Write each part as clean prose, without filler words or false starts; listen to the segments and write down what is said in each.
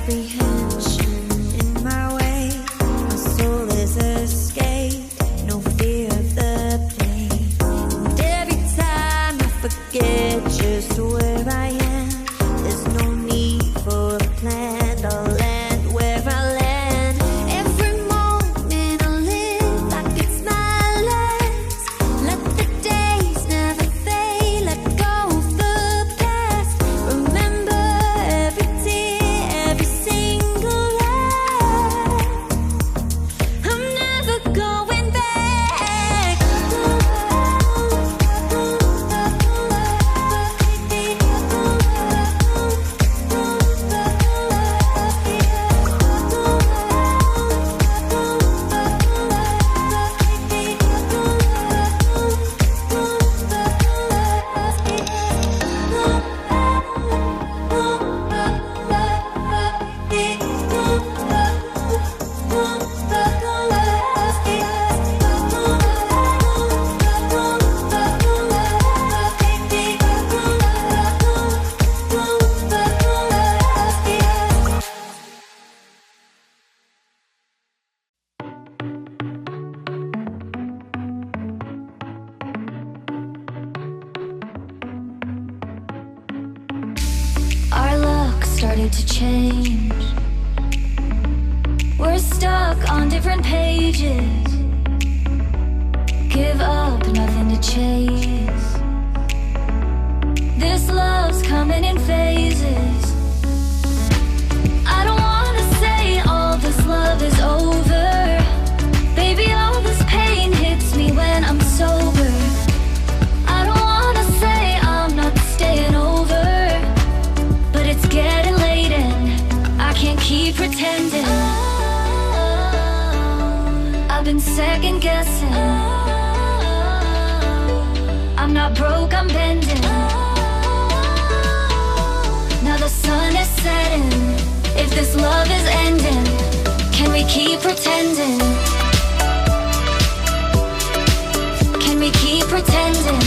apprehension in my way. My soul is escape, no fear of the pain. And every time I forget just where I am, there's no need for a plan. I'll land where I land. Every moment I live like it's my last. Let the days never fade, let go of the past. Remember every tear, every single laugh. I'm never going back. Our luck started to change. We're stuck on different pages. Give up, nothing to chase. This love's coming in phases. I don't wanna say all this love is over. Baby, all this pain hits me when I'm sober. I don't wanna say I'm not staying over, but it's getting late and I can't keep pretending. I've been second guessing. I'm not broke, I'm bending. Now the sun is setting. If this love is ending, can we keep pretending? Can we keep pretending?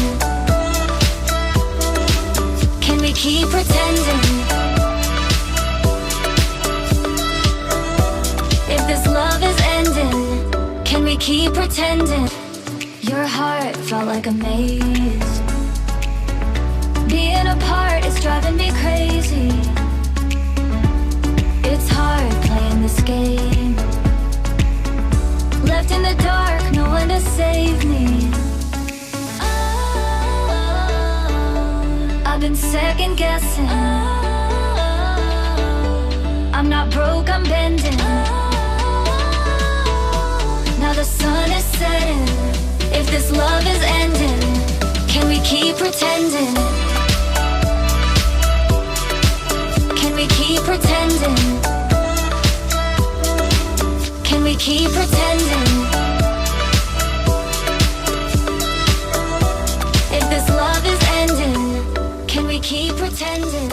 Can we keep pretending? If this love is ending, can we keep pretending? Your heart felt like a maze. Being apart is driving me crazy. It's hard playing this game. Left in the dark, no one to save me. I've been second guessing. I'm not broke, I'm bending. Now the sun is setting. If this love is ending, can we keep pretending? Can we keep pretending? Can we keep pretending? If this love is ending, can we keep pretending?